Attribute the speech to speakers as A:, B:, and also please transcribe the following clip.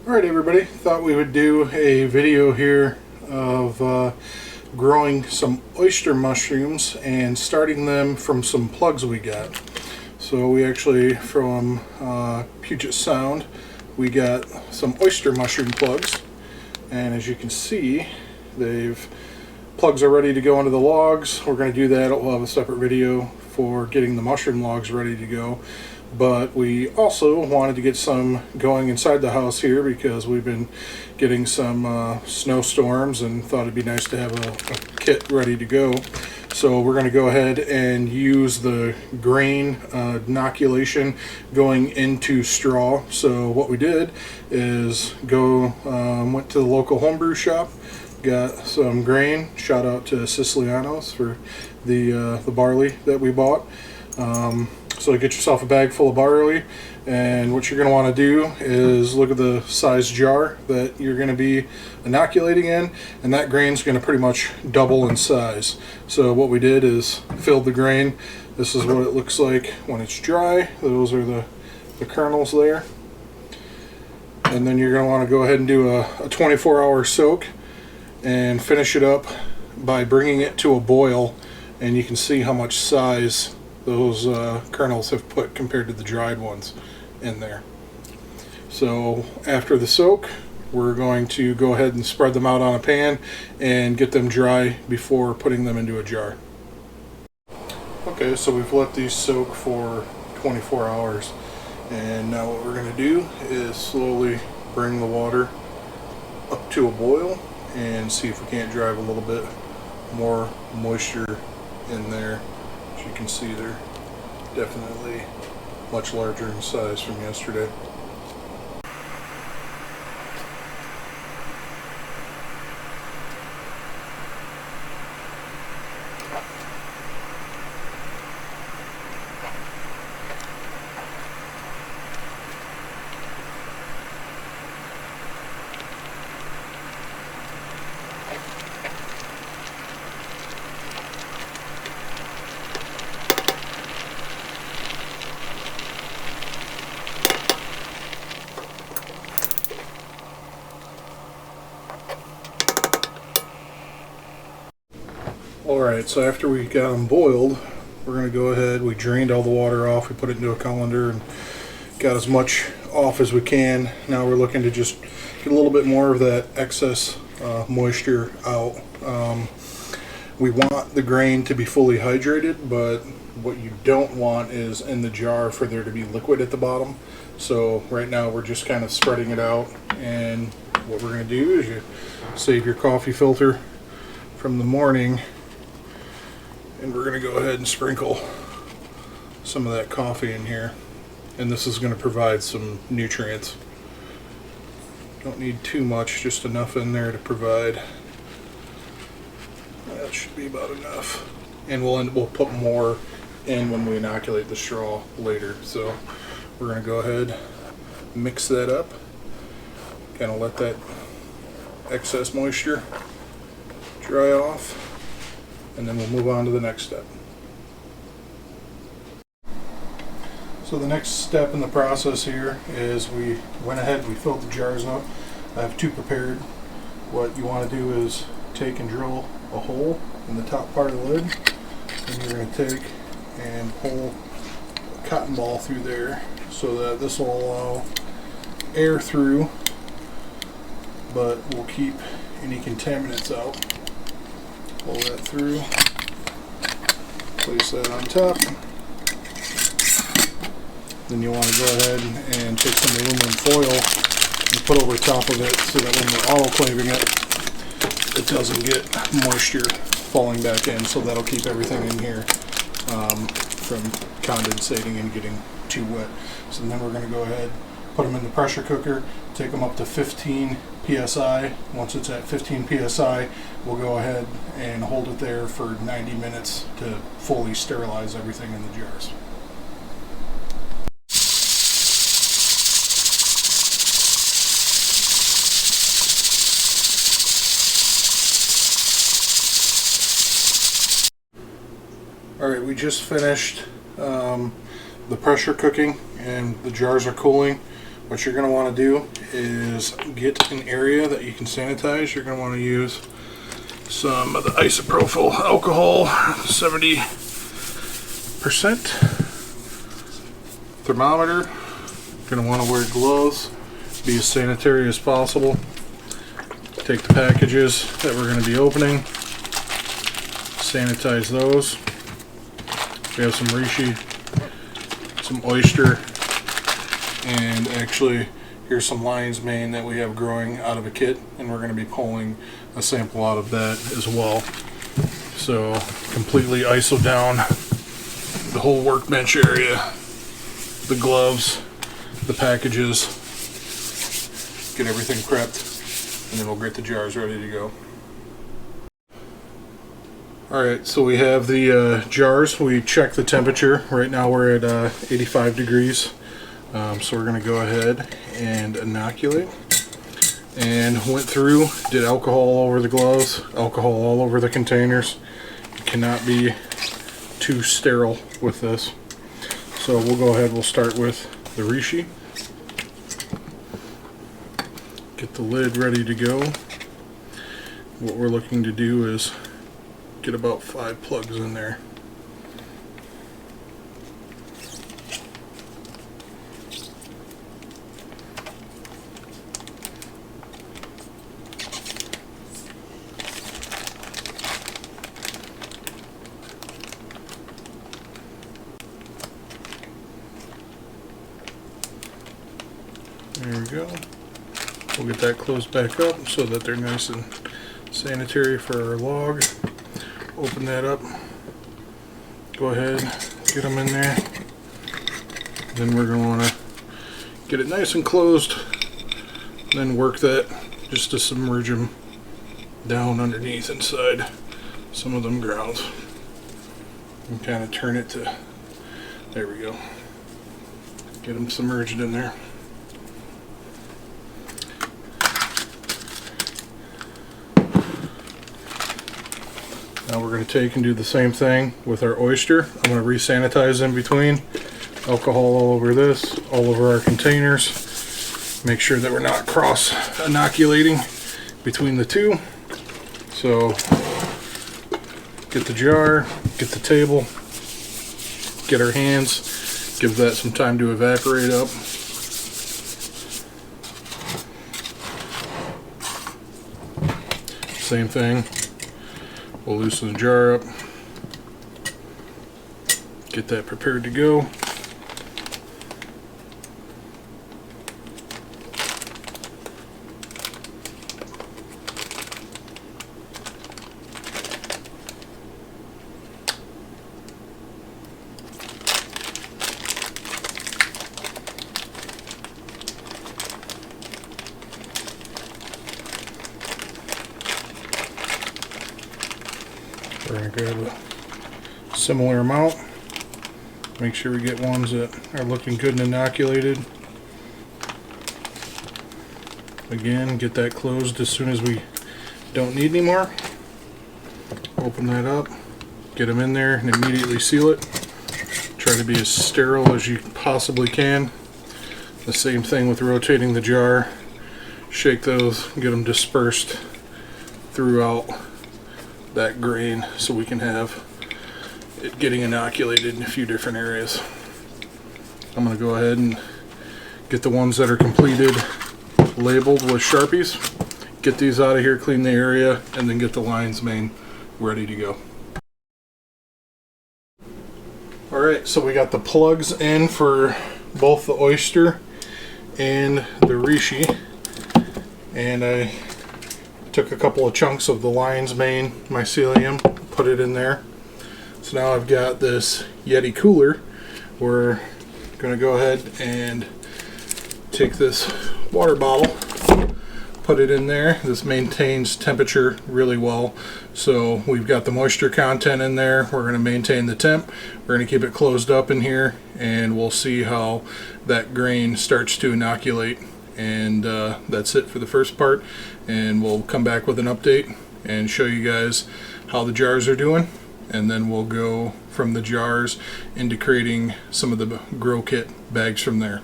A: Alright everybody, thought we would do a video here of growing some oyster mushrooms and starting them from some plugs we got. So we actually, from Puget Sound, we got some oyster mushroom plugs, and as you can see, plugs are ready to go into the logs. We're going to do that. We'll have a separate video for getting the mushroom logs ready to go. But we also wanted to get some going inside the house here because we've been getting some snowstorms and thought it'd be nice to have a kit ready to go. So we're going to go ahead and use the grain inoculation going into straw. So what we did is went to the local homebrew shop, got some grain. Shout out to Sicilianos for the barley that we bought. So get yourself a bag full of barley, and what you're going to want to do is look at the size jar that you're going to be inoculating in, and that grain's going to pretty much double in size. So what we did is filled the grain. This is what it looks like when it's dry. Those are the kernels there. And then you're going to want to go ahead and do a 24-hour soak and finish it up by bringing it to a boil, and you can see how much size those kernels have put compared to the dried ones in there. So after the soak, we're going to go ahead and spread them out on a pan and get them dry before putting them into a jar. Okay, so we've let these soak for 24 hours, and now what we're going to do is slowly bring the water up to a boil and see if we can't drive a little bit more moisture in there. As you can see, they're definitely much larger in size from yesterday. Alright, so after we got them boiled, we're going to go ahead, we drained all the water off, we put it into a colander and got as much off as we can. Now we're looking to just get a little bit more of that excess moisture out. We want the grain to be fully hydrated, but what you don't want is in the jar for there to be liquid at the bottom. So right now we're just kind of spreading it out, and what we're going to do is you save your coffee filter from the morning, and we're going to go ahead and sprinkle some of that coffee in here, and this is going to provide some nutrients. Don't need too much, just enough in there to provide. That should be about enough, and we'll put more in when we inoculate the straw later. So we're going to go ahead, mix that up, kind of let that excess moisture dry off, and then we'll move on to the next step. So the next step in the process here is we went ahead, we filled the jars up. I have two prepared. What you want to do is take and drill a hole in the top part of the lid, and you're going to take and pull a cotton ball through there so that this will allow air through, but will keep any contaminants out. Pull that through, place that on top. Then you want to go ahead and take some aluminum foil and put over top of it so that when we're autoclaving it, it doesn't get moisture falling back in, so that'll keep everything in here from condensating and getting too wet. So then we're going to go ahead, put them in the pressure cooker, take them up to 15 psi. Once it's at 15 psi, we'll go ahead and hold it there for 90 minutes to fully sterilize everything in the jars. Alright, we just finished the pressure cooking and the jars are cooling. What you're going to want to do is get an area that you can sanitize. You're going to want to use some of the isopropyl alcohol, 70% thermometer. You're going to want to wear gloves, be as sanitary as possible. Take the packages that we're going to be opening, sanitize those. We have some reishi, some oyster, and actually here's some lion's mane that we have growing out of a kit, and we're going to be pulling a sample out of that as well. So completely ISO down the whole workbench area, the gloves, the packages, get everything prepped, and then we'll get the jars ready to go. Alright, so we have the jars. We checked the temperature. Right now we're at 85 degrees. So we're going to go ahead and inoculate. And went through, did alcohol all over the gloves, alcohol all over the containers. You cannot be too sterile with this. So we'll go ahead, we'll start with the reishi. Get the lid ready to go. What we're looking to do is get about 5 plugs in there. There we go. We'll get that closed back up so that they're nice and sanitary for our log. Open that up. Go ahead, get them in there. Then we're going to want to get it nice and closed. Then work that just to submerge them down underneath inside some of them grounds. And kind of turn it to, there we go. Get them submerged in there. Now we're going to take and do the same thing with our oyster. I'm going to re-sanitize in between. Alcohol all over this, all over our containers. Make sure that we're not cross-inoculating between the two. So get the jar, get the table, get our hands, give that some time to evaporate up. Same thing. We'll loosen the jar up, get that prepared to go. We're going to grab a similar amount. Make sure we get ones that are looking good and inoculated. Again, get that closed as soon as we don't need any more. Open that up, get them in there, and immediately seal it. Try to be as sterile as you possibly can. The same thing with rotating the jar. Shake those, get them dispersed throughout that grain so we can have it getting inoculated in a few different areas. I'm going to go ahead and get the ones that are completed labeled with Sharpies. Get these out of here, clean the area, and then get the lion's mane ready to go. Alright, so we got the plugs in for both the oyster and the reishi, and I took a couple of chunks of the lion's mane mycelium, put it in there. So now I've got this Yeti cooler. We're going to go ahead and take this water bottle, put it in there. This maintains temperature really well. So we've got the moisture content in there. We're going to maintain the temp. We're going to keep it closed up in here, and we'll see how that grain starts to inoculate. And that's it for the first part, and we'll come back with an update and show you guys how the jars are doing, and then we'll go from the jars into creating some of the grow kit bags from there.